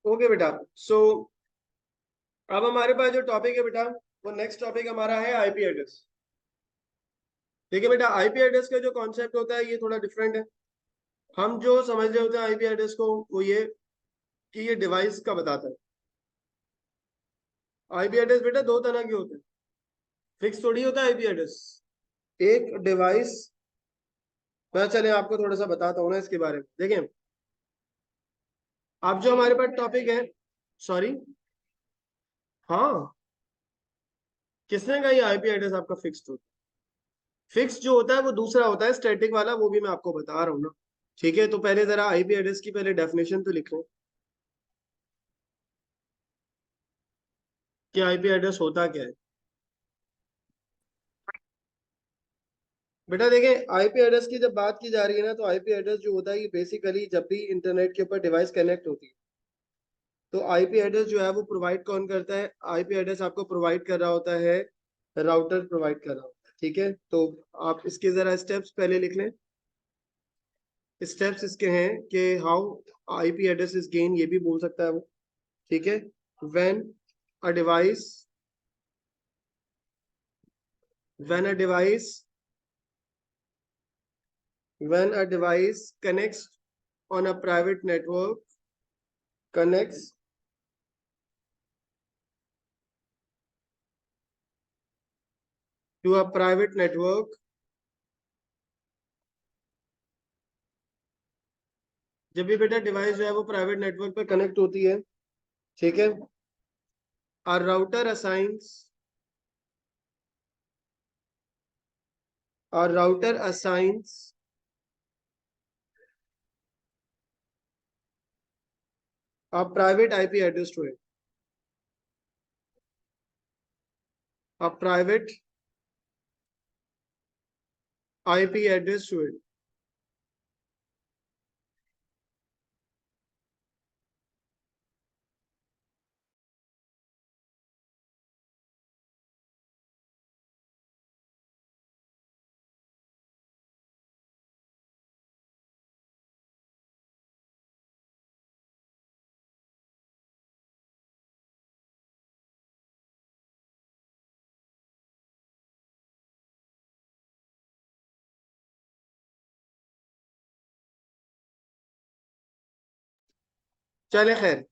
Okay बेटा। सो अब हमारे पास जो टॉपिक है बेटा, वो नेक्स्ट टॉपिक हमारा है आईपी एड्रेस। ठीक है बेटा, आईपी एड्रेस का जो कॉन्सेप्ट होता है ये थोड़ा डिफरेंट है। हम जो समझ रहे होते हैं आईपी एड्रेस को, वो ये कि ये डिवाइस का बताता है। आईपी एड्रेस बेटा दो तरह के होते हैं, फिक्स थोड़ी होता है आईपी एड्रेस। एक डिवाइस, मैं चले आपको थोड़ा सा बताता हूँ ना इसके बारे में। देखें, अब जो हमारे पास टॉपिक है, सॉरी, हाँ, किसने कहा ये आईपी एड्रेस आपका फिक्स्ड होता है? फिक्स जो होता है वो दूसरा होता है, स्टैटिक वाला, वो भी मैं आपको बता रहा हूँ ना। ठीक है, तो पहले जरा आईपी एड्रेस की पहले डेफिनेशन तो लिख लो कि आईपी एड्रेस होता क्या है। बेटा देखें, आईपी एड्रेस की जब बात की जा रही है ना, तो आईपी एड्रेस जो होता है ये बेसिकली जब भी इंटरनेट के ऊपर डिवाइस कनेक्ट होती है, तो आईपी एड्रेस जो है वो प्रोवाइड कौन करता है? आईपी एड्रेस आपको प्रोवाइड कर रहा होता है, राउटर प्रोवाइड कर रहा होता है। ठीक है, तो आप इसके जरा स्टेप्स पहले लिख लें। स्टेप्स इसके हैं कि how IP address is gain, ये भी बोल सकता है वो। ठीक है, when a device when a device when a device connects on a private network, connects to a private network, जब भी बेटा डिवाइस जो है वो प्राइवेट नेटवर्क पे कनेक्ट होती है, ठीक है, और router assigns a private IP address to it, a private IP address to it। चले खैर,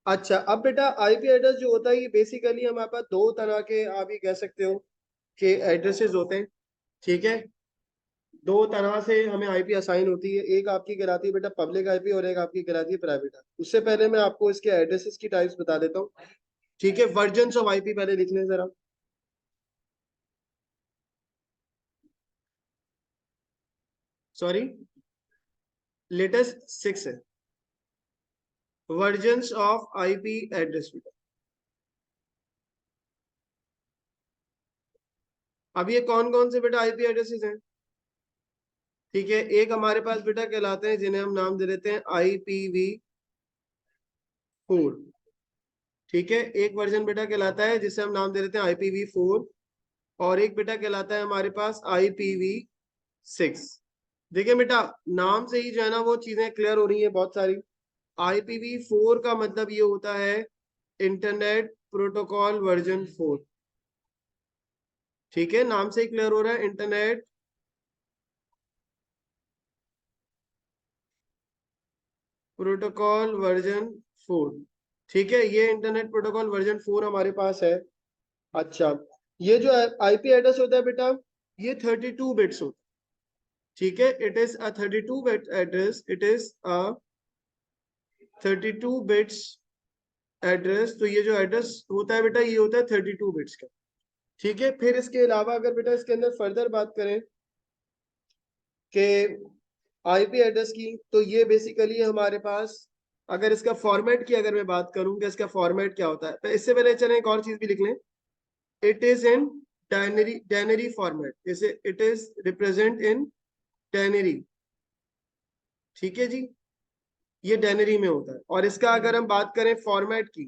अच्छा अब बेटा आईपी एड्रेस जो होता है ये बेसिकली हमारे पास दो तरह के, आप ये कह सकते हो कि एड्रेसेस होते हैं। ठीक है, दो तरह से हमें आईपी असाइन होती है, एक आपकी कहलाती है बेटा पब्लिक आईपी और एक आपकी कहलाती है प्राइवेट आईपी। उससे पहले मैं आपको इसके एड्रेसेस की टाइप्स बता देता हूँ। ठीक है, वर्जन्स ऑफ आईपी पहले लिख लें जरा। सॉरी, लेटेस्ट 6 है वर्जन्स ऑफ आईपी एड्रेस बेटा। अब ये कौन कौन से बेटा आईपी एड्रेसेस हैं? ठीक है, एक हमारे पास बेटा कहलाते हैं जिन्हें हम नाम दे देते हैं IPv4। ठीक है, एक वर्जन बेटा कहलाता है जिसे हम नाम दे देते हैं IPv4, और एक बेटा कहलाता है हमारे पास IPv6। देखिए बेटा, नाम से ही जो है ना वो चीजें क्लियर हो रही है बहुत सारी। IPv4 का मतलब ये होता है इंटरनेट प्रोटोकॉल वर्जन 4। ठीक है, नाम से ही क्लियर हो रहा है, इंटरनेट प्रोटोकॉल वर्जन 4। ठीक है, ये इंटरनेट प्रोटोकॉल वर्जन 4 हमारे पास है। अच्छा, ये जो आईपी एड्रेस होता है बेटा, ये 32 बिट्स होता है। ठीक है, it is a 32 bit address, it is a 32 bits address. तो ये जो एड्रेस होता है बेटा, ये होता है 32 बिट्स का। ठीक है, फिर इसके अलावा अगर बेटा इसके अंदर फर्दर बात करें कि आईपी एड्रेस की, तो ये बेसिकली हमारे पास, अगर इसका फॉर्मेट की अगर मैं बात करूं कि इसका फॉर्मेट क्या होता है, तो इससे पहले चलें एक और चीज भी लिख लें। इट इज इन डायनरी फॉर्मेट, इसे इट इज रिप्रेजेंट इन डायनरी। ठीक है जी, ये डायनरी में होता है। और इसका अगर हम बात करें फॉर्मेट की,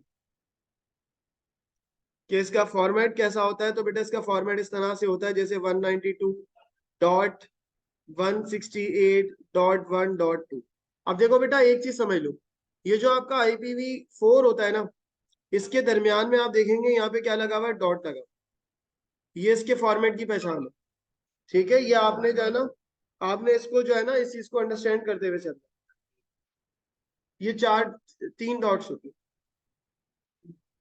कि इसका फॉर्मेट कैसा होता है, तो बेटा इसका फॉर्मेट इस तरह से होता है जैसे 192.168.1.2। अब देखो बेटा एक चीज समझ लो, ये जो आपका IPv4 होता है ना, इसके दरमियान में आप देखेंगे यहाँ पे क्या लगा हुआ है, डॉट लगा। ये इसके फॉर्मेट की पहचान है। ठीक है, ये आपने जो है ना, आपने इसको जो है ना, इस चीज को अंडरस्टैंड करते हुए चलना। ये चार, तीन डॉट्स होते हैं,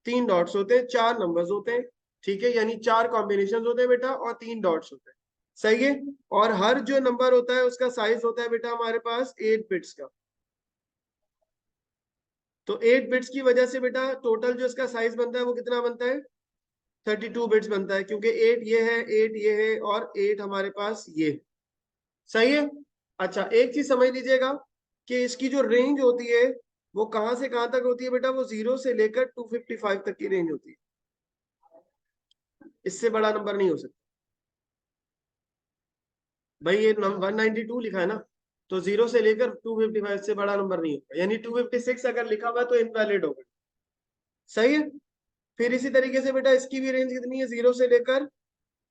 तीन डॉट्स होते हैं, चार नंबर्स होते हैं। ठीक है, यानी चार कॉम्बिनेशन होते हैं बेटा, और तीन डॉट्स होते हैं। सही है। और हर जो नंबर होता है उसका साइज होता है बेटा हमारे पास 8 बिट्स का। तो 8 बिट्स की वजह से बेटा टोटल जो इसका साइज बनता है वो कितना बनता है, 32 बिट्स बनता है, क्योंकि 8 ये है, 8 ये है, और 8 हमारे पास ये। सही है। अच्छा, एक चीज समझ लीजिएगा कि इसकी जो रेंज होती है वो कहां से कहां तक होती है बेटा, वो 0 से लेकर 255 तक की रेंज होती है। इससे बड़ा नंबर नहीं हो सकता भाई। ये 192 लिखा है ना, तो 0 से लेकर 255 से बड़ा नंबर नहीं होगा, यानी 256 अगर लिखा हुआ है तो इनवैलिड होगा। सही है। फिर इसी तरीके से बेटा इसकी भी रेंज कितनी है, 0 से लेकर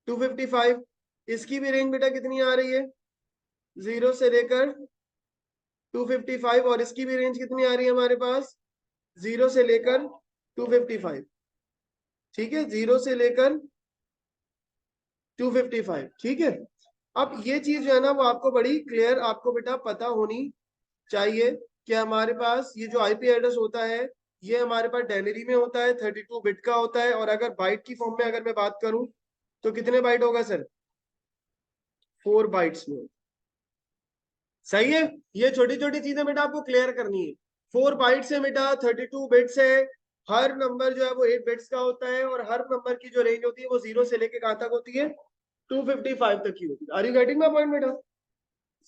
255। इसकी भी रेंज बेटा कितनी आ रही है, 0 से लेकर 255, और इसकी भी रेंज कितनी आ रही है हमारे पास, 0 से लेकर 255। ठीक है, 0 से लेकर 255। ठीक है। अब ये चीज जो है ना वो आपको बड़ी क्लियर आपको बेटा पता होनी चाहिए कि हमारे पास ये जो IP एड्रेस होता है ये हमारे पास डायनरी में होता है, 32 बिट का होता है। और अगर बाइट की फॉर्म में अगर मैं बात करूं तो कितने बाइट होगा सर, 4 बाइट्स में। सही है। ये छोटी छोटी चीजें बेटा आपको क्लियर करनी है। 4 बाइट्स है बेटा, 32 बिट्स है। हर नंबर जो है वो 8 बिट्स का होता है, और हर नंबर की जो रेंज होती है वो 0 से लेके कहां तक होती है, 255 तक की होती है। Are you getting my point बेटा।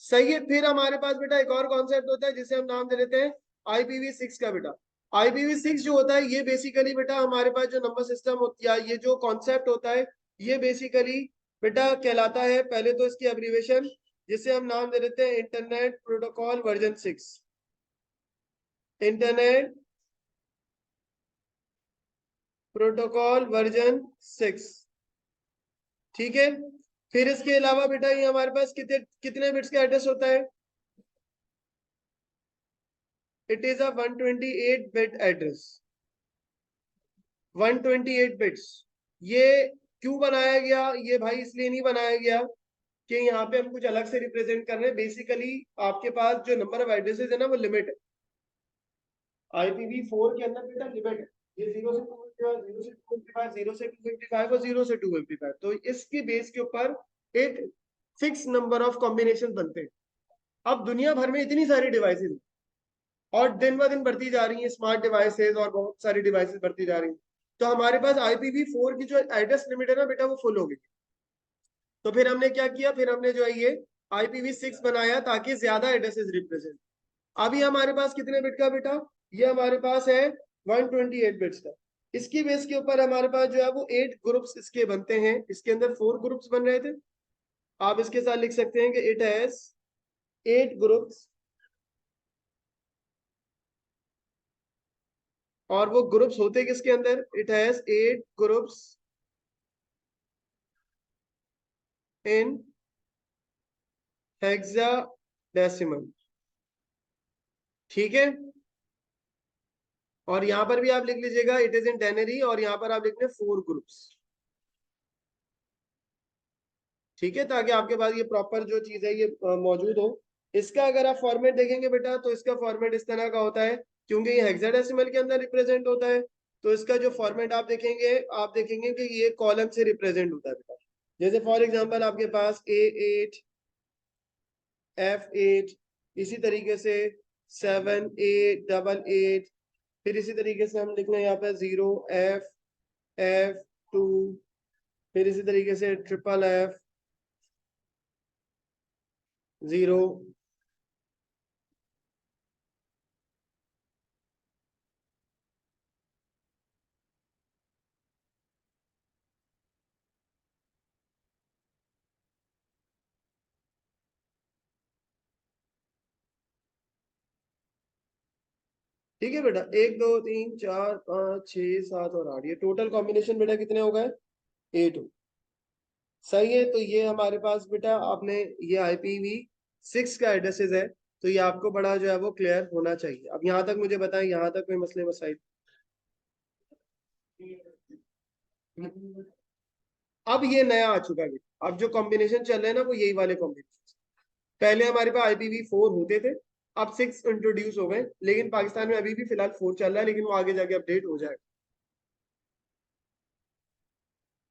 सही है। फिर हमारे पास बेटा एक और कॉन्सेप्ट होता है जिसे हम नाम दे देते हैं IPv6 का बेटा। IPv6 जो होता है ये बेसिकली बेटा हमारे पास जो नंबर सिस्टम होती है, ये जो कॉन्सेप्ट होता है, ये बेसिकली बेटा कहलाता है, पहले तो इसकी एब्रीविएशन जिसे हम नाम दे देते हैं internet protocol version 6। Internet protocol version 6। ठीक है। फिर इसके अलावा बेटा ये हमारे पास कितने कितने बिट्स का एड्रेस होता है, it is a 128 bit address. 128 bits. ये क्यों बनाया गया, ये भाई इसलिए नहीं बनाया गया कि यहाँ पे हम कुछ अलग से रिप्रेजेंट कर रहे हैं। बेसिकली आपके पास जो नंबर ऑफ एड्रेसेस है ना वो लिमिट है। IPv4 के अंदर बेटा लिमिट है। ये 0 से 255, 0 से 255, 0 से 255 और 0 से 255। तो इसके बेस के ऊपर एक फिक्स नंबर ऑफ कॉम्बिनेशन बनते हैं। अब दुनिया भर में इतनी सारी डिवाइसेस और दिन ब दिन बढ़ती जा रही है, स्मार्ट डिवाइसेस और बहुत सारी डिवाइसेस बढ़ती जा रही है। तो हमारे पास IPv4 की जो एड्रेस लिमिट है ना बेटा वो फुल हो गई। तो फिर हमने क्या किया, फिर हमने जो है ये IPv6 बनाया ताकि ज्यादा एड्रेसेस रिप्रेजेंट। अभी हमारे पास कितने बिट का बेटा, ये हमारे पास है 128 बिट्स का। इसकी बेस के ऊपर हमारे पास जो है वो 8 ग्रुप्स इसके बनते हैं। इसके अंदर 4 ग्रुप्स बन रहे थे। आप इसके साथ लिख सकते हैं कि इट हैज 8 ग्रुप्स, और वो ग्रुप्स होते किसके अंदर, it has 8 groups in hexadecimal. ठीक है। और यहां पर भी आप लिख लीजिएगा इट इज इन डेनरी, और यहां पर आप लिख लें 4 ग्रुप्स। ठीक है, ताकि आपके पास ये प्रॉपर जो चीज है ये मौजूद हो। इसका अगर आप फॉर्मेट देखेंगे बेटा तो इसका फॉर्मेट इस तरह का होता है, क्योंकि ये हेक्साडेसिमल के अंदर रिप्रेजेंट होता है। तो इसका जो फॉर्मेट आप देखेंगे, आप देखेंगे कि ये कॉलम से रिप्रेजेंट होता है बेटा। जैसे फॉर एग्जांपल आपके पास A8 F8, इसी तरीके से 7 8 8 8। फिर इसी तरीके से हम लिख लें यहाँ पे 0 F F2। फिर इसी तरीके से FFF0। ठीक है बेटा, 1 2 3 4 5 6 7 और 8, ये टोटल कॉम्बिनेशन बेटा कितने हो गए, 8 हो। सही है। तो ये हमारे पास बेटा आपने ये IPv6 का एड्रेसेस है। तो ये आपको बड़ा जो है वो क्लियर होना चाहिए। अब यहाँ तक मुझे बताएं, यहाँ तक कोई मसले मसाइल? अब ये नया आ चुका है बेटा, अब जो कॉम्बिनेशन चल रहे हैं ना वो यही वाले कॉम्बिनेशन। पहले हमारे पास IPv4 होते थे, अब 6 इंट्रोड्यूस हो गए, लेकिन पाकिस्तान में अभी भी फिलहाल 4 चल रहा है, लेकिन वो आगे जाके अपडेट हो जाएगा।